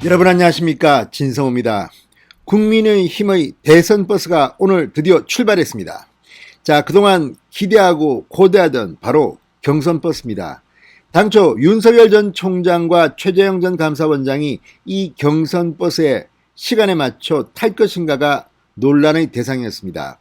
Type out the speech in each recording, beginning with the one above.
여러분 안녕하십니까, 진성호입니다. 국민의힘의 대선버스가 오늘 드디어 출발했습니다. 자, 그동안 기대하고 고대하던 바로 경선버스입니다. 당초 윤석열 전 총장과 최재형 전 감사원장이 이 경선버스에 시간에 맞춰 탈 것인가가 논란의 대상이었습니다.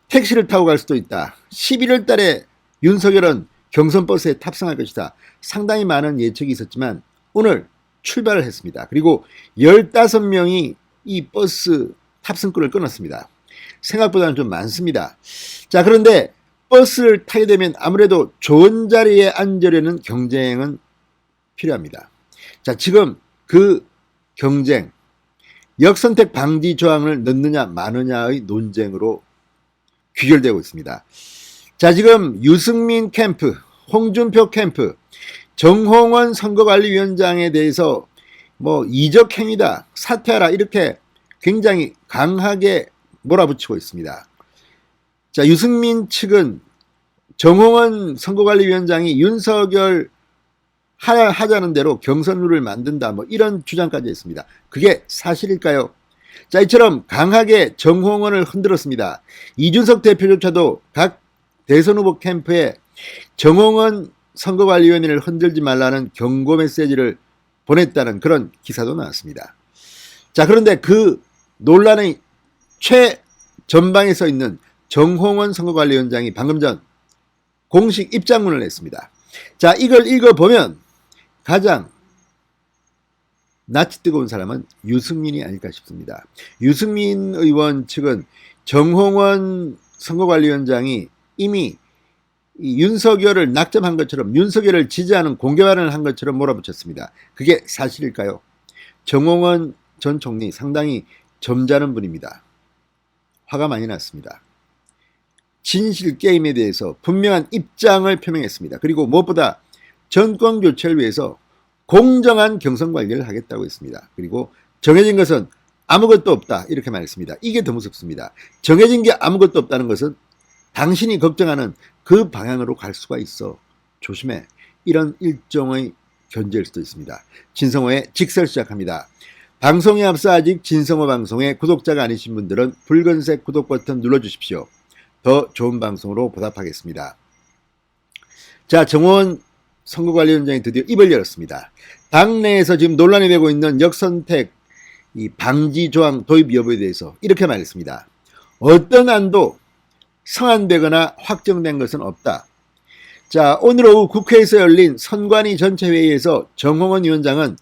택시를 타고 갈 수도 있다. 11월 달에 윤석열은 경선버스에 탑승할 것이다. 상당히 많은 예측이 있었지만 오늘 출발을 했습니다. 그리고 15명이 이 버스 탑승권을 끊었습니다. 생각보다는 좀 많습니다. 자, 그런데 버스를 타게 되면 아무래도 좋은 자리에 앉으려는 경쟁은 필요합니다. 자, 지금 그 경쟁, 역선택 방지 조항을 넣느냐 마느냐의 논쟁으로 귀결되고 있습니다. 자, 지금 유승민 캠프, 홍준표 캠프, 정홍원 선거관리위원장에 대해서 이적행위다, 사퇴하라, 이렇게 굉장히 강하게 몰아붙이고 있습니다. 자, 유승민 측은 정홍원 선거관리위원장이 윤석열 하자는 대로 경선룰을 만든다, 이런 주장까지 했습니다. 그게 사실일까요? 자, 이처럼 강하게 정홍원을 흔들었습니다. 이준석 대표조차도 각 대선 후보 캠프에 정홍원 선거관리위원회를 흔들지 말라는 경고 메시지를 보냈다는 그런 기사도 나왔습니다. 자, 그런데 그 논란의 최전방에 서 있는 정홍원 선거관리위원장이 방금 전 공식 입장문을 냈습니다. 자, 이걸 읽어보면 가장 낯이 뜨거운 사람은 유승민이 아닐까 싶습니다. 유승민 의원 측은 정홍원 선거관리위원장이 이미 윤석열을 낙점한 것처럼, 윤석열을 지지하는 공개 발언을 한 것처럼 몰아붙였습니다. 그게 사실일까요? 정홍원 전 총리 상당히 점잖은 분입니다. 화가 많이 났습니다. 진실 게임에 대해서 분명한 입장을 표명했습니다. 그리고 무엇보다 정권 교체를 위해서 공정한 경선 관리를 하겠다고 했습니다. 그리고 정해진 것은 아무것도 없다, 이렇게 말했습니다. 이게 더 무섭습니다. 정해진 게 아무것도 없다는 것은 당신이 걱정하는 그 방향으로 갈 수가 있어. 조심해. 이런 일종의 견제일 수도 있습니다. 진성호의 직설 시작합니다. 방송에 앞서 아직 진성호 방송의 구독자가 아니신 분들은 붉은색 구독 버튼 눌러주십시오. 더 좋은 방송으로 보답하겠습니다. 자, 정홍원 선거관리위원장이 드디어 입을 열었습니다. 당내에서 지금 논란이 되고 있는 역선택 이 방지 조항 도입 여부에 대해서 이렇게 말했습니다. 어떤 안도 성안되거나 확정된 것은 없다. 자, 오늘 오후 국회에서 열린 선관위 전체회의에서 정홍원 위원장은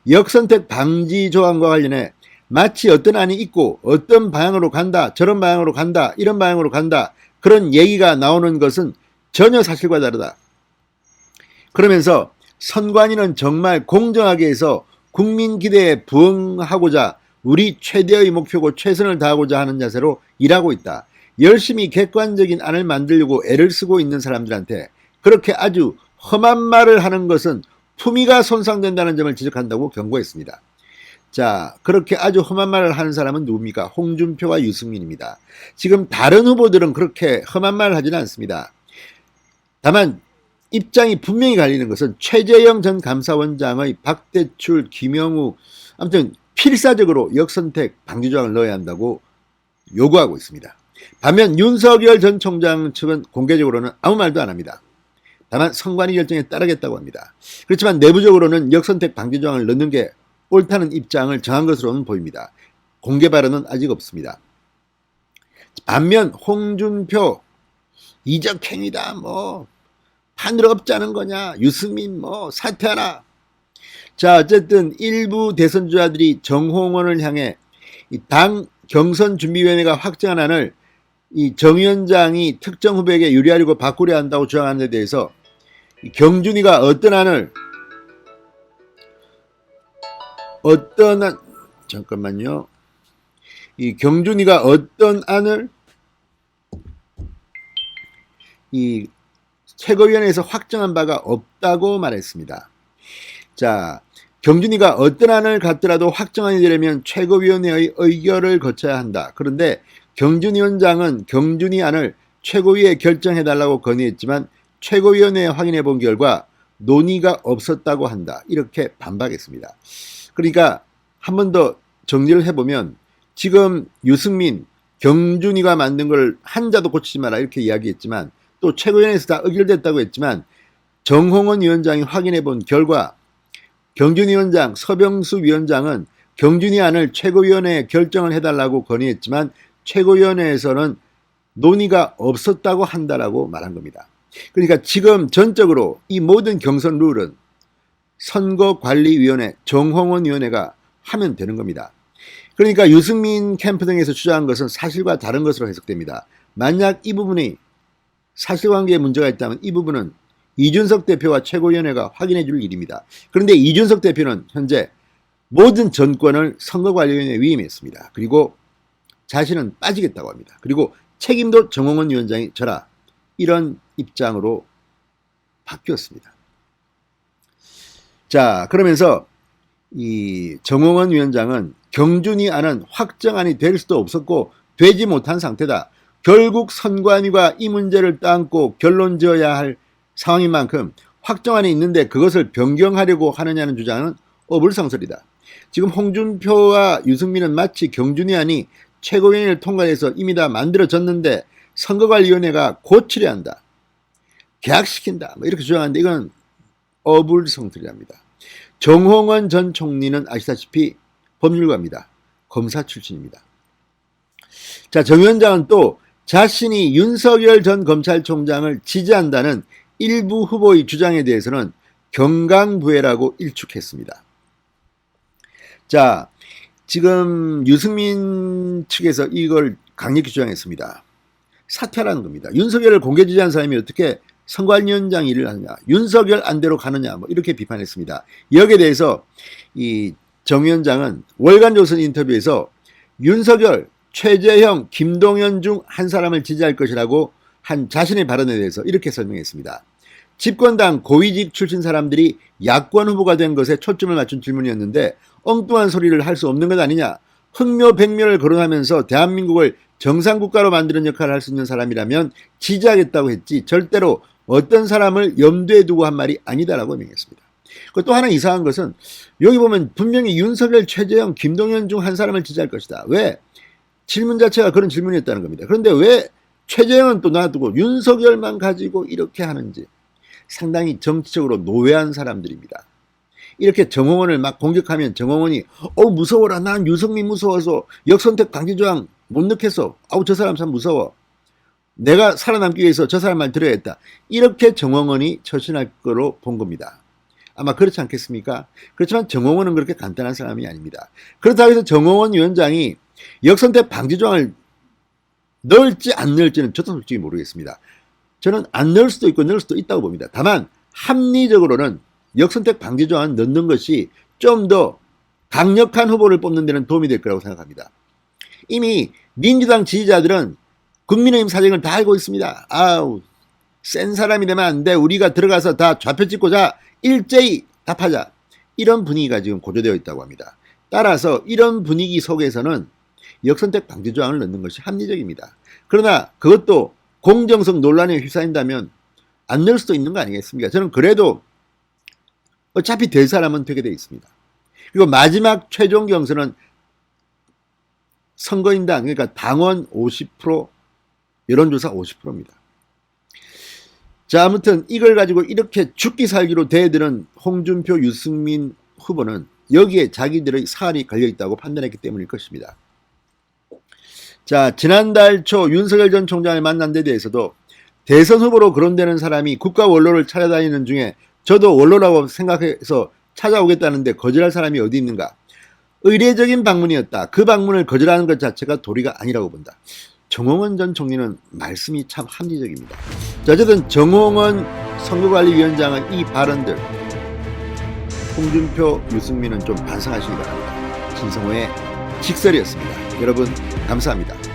역선택 방지 조항과 관련해 마치 어떤 안이 있고 어떤 방향으로 간다, 저런 방향으로 간다, 이런 방향으로 간다, 그런 얘기가 나오는 것은 전혀 사실과 다르다. 그러면서 선관위는 정말 공정하게 해서 국민 기대에 부응하고자 우리 최대의 목표고 최선을 다하고자 하는 자세로 일하고 있다. 열심히 객관적인 안을 만들려고 애를 쓰고 있는 사람들한테 그렇게 아주 험한 말을 하는 것은 품위가 손상된다는 점을 지적한다고 경고했습니다. 자, 그렇게 아주 험한 말을 하는 사람은 누굽니까? 홍준표와 유승민입니다. 지금 다른 후보들은 그렇게 험한 말을 하지는 않습니다. 다만 입장이 분명히 갈리는 것은 최재형 전 감사원장의 박대출, 김영우, 아무튼 필사적으로 역선택 방지 조항을 넣어야 한다고 요구하고 있습니다. 반면 윤석열 전 총장 측은 공개적으로는 아무 말도 안 합니다. 다만 선관위 결정에 따르겠다고 합니다. 그렇지만 내부적으로는 역선택 방지 조항을 넣는 게 옳다는 입장을 정한 것으로는 보입니다. 공개 발언은 아직 없습니다. 반면 홍준표 이적행위다, 판을 없자는 거냐, 유승민 사퇴하라. 자, 어쨌든 일부 대선주자들이 정홍원을 향해 당 경선준비위원회가 확정한 안을 이 정 위원장이 특정 후보에게 유리하려고 바꾸려 한다고 주장하는 데 대해서 경준이가 이 경준이가 어떤 안을 이 최고위원회에서 확정한 바가 없다고 말했습니다. 자, 경준이가 어떤 안을 갖더라도 확정안이 되려면 최고위원회의 의결을 거쳐야 한다. 그런데 경준 위원장은 경준이 안을 최고위에 결정해달라고 건의했지만 최고위원회에 확인해 본 결과 논의가 없었다고 한다. 이렇게 반박했습니다. 그러니까 한 번 더 정리를 해보면 지금 유승민, 경준이가 만든 걸 한자도 고치지 마라 이렇게 이야기했지만 또 최고위원회에서 다 의결됐다고 했지만 정홍원 위원장이 확인해 본 결과 경준이 위원장, 서병수 위원장은 경준이 안을 최고위원회에 결정을 해달라고 건의했지만 최고위원회에서는 논의가 없었다고 한다라고 말한 겁니다. 그러니까 지금 전적으로 이 모든 경선 룰은 선거관리위원회, 정홍원 위원회가 하면 되는 겁니다. 그러니까 유승민 캠프 등에서 주장한 것은 사실과 다른 것으로 해석됩니다. 만약 이 부분이 사실관계에 문제가 있다면 이 부분은 이준석 대표와 최고위원회가 확인해 줄 일입니다. 그런데 이준석 대표는 현재 모든 전권을 선거관리위원회에 위임했습니다. 그리고 자신은 빠지겠다고 합니다. 그리고 책임도 정홍원 위원장이 져라 이런 입장으로 바뀌었습니다. 자, 그러면서 이 정홍원 위원장은 경준이 안은 확정안이 될 수도 없었고 되지 못한 상태다. 결국 선관위가 이 문제를 따안고 결론 지어야 할 상황인 만큼 확정안이 있는데 그것을 변경하려고 하느냐는 주장은 어불성설이다. 지금 홍준표와 유승민은 마치 경준이 안이 최고위원회를 통과해서 이미 다 만들어졌는데 선거관리위원회가 고치려 한다. 개학시킨다. 뭐 이렇게 주장하는데 이건 어불성설이랍니다. 정홍원 전 총리는 아시다시피 법률가입니다. 검사 출신입니다. 자, 정 위원장은 또 자신이 윤석열 전 검찰총장을 지지한다는 일부 후보의 주장에 대해서는 경강부회라고 일축했습니다. 자, 지금 유승민 측에서 이걸 강력히 주장했습니다. 사퇴하라는 겁니다. 윤석열을 공개 지지한 사람이 어떻게 선관위원장 일을 하느냐, 윤석열 안대로 가느냐, 뭐 이렇게 비판했습니다. 여기에 대해서 이 정 위원장은 월간조선 인터뷰에서 윤석열, 최재형, 김동연 중 한 사람을 지지할 것이라고 한 자신의 발언에 대해서 이렇게 설명했습니다. 집권당 고위직 출신 사람들이 야권 후보가 된 것에 초점을 맞춘 질문이었는데 엉뚱한 소리를 할 수 없는 것 아니냐. 흥묘백묘를 거론하면서 대한민국을 정상국가로 만드는 역할을 할 수 있는 사람이라면 지지하겠다고 했지 절대로 어떤 사람을 염두에 두고 한 말이 아니다라고 명했습니다. 또 하나 이상한 것은 여기 보면 분명히 윤석열, 최재형, 김동연 중 한 사람을 지지할 것이다. 왜? 질문 자체가 그런 질문이었다는 겁니다. 그런데 왜 최재형은 또 놔두고 윤석열만 가지고 이렇게 하는지 상당히 정치적으로 노회한 사람들입니다. 이렇게 정홍원을 막 공격하면 정홍원이 무서워라. 난 유승민 무서워서 역선택 방지조항 못 넣겠어. 저 사람 참 무서워. 내가 살아남기 위해서 저 사람 말 들어야겠다. 이렇게 정홍원이 처신할 거로 본 겁니다. 아마 그렇지 않겠습니까? 그렇지만 정홍원은 그렇게 간단한 사람이 아닙니다. 그렇다고 해서 정홍원 위원장이 역선택 방지조항을 넣을지 안 넣을지는 저도 솔직히 모르겠습니다. 저는 안 넣을 수도 있고 넣을 수도 있다고 봅니다. 다만 합리적으로는 역선택 방지조항을 넣는 것이 좀 더 강력한 후보를 뽑는 데는 도움이 될 거라고 생각합니다. 이미 민주당 지지자들은 국민의힘 사정을 다 알고 있습니다. 센 사람이 되면 안 돼. 우리가 들어가서 다 좌표 찍고자 일제히 답하자. 이런 분위기가 지금 고조되어 있다고 합니다. 따라서 이런 분위기 속에서는 역선택 방지조항을 넣는 것이 합리적입니다. 그러나 그것도 공정성 논란에 휩싸인다면 안 넣을 수도 있는 거 아니겠습니까? 저는 그래도 어차피 될 사람은 되게 되어 있습니다. 그리고 마지막 최종 경선은 선거인단, 그러니까 당원 50%, 여론조사 50%입니다. 자, 아무튼 이걸 가지고 이렇게 죽기 살기로 대드는 홍준표, 유승민 후보는 여기에 자기들의 사활이 걸려있다고 판단했기 때문일 것입니다. 자, 지난달 초 윤석열 전 총장을 만난 데 대해서도 대선 후보로 거론되는 사람이 국가 원로를 찾아다니는 중에 저도 원로라고 생각해서 찾아오겠다는데 거절할 사람이 어디 있는가. 의례적인 방문이었다. 그 방문을 거절하는 것 자체가 도리가 아니라고 본다. 정홍원 전 총리는 말씀이 참 합리적입니다. 자, 어쨌든 정홍원 선거관리위원장의 이 발언들 홍준표, 유승민은 좀 반성하시기 바랍니다. 진성호의 직설이었습니다. 여러분 감사합니다.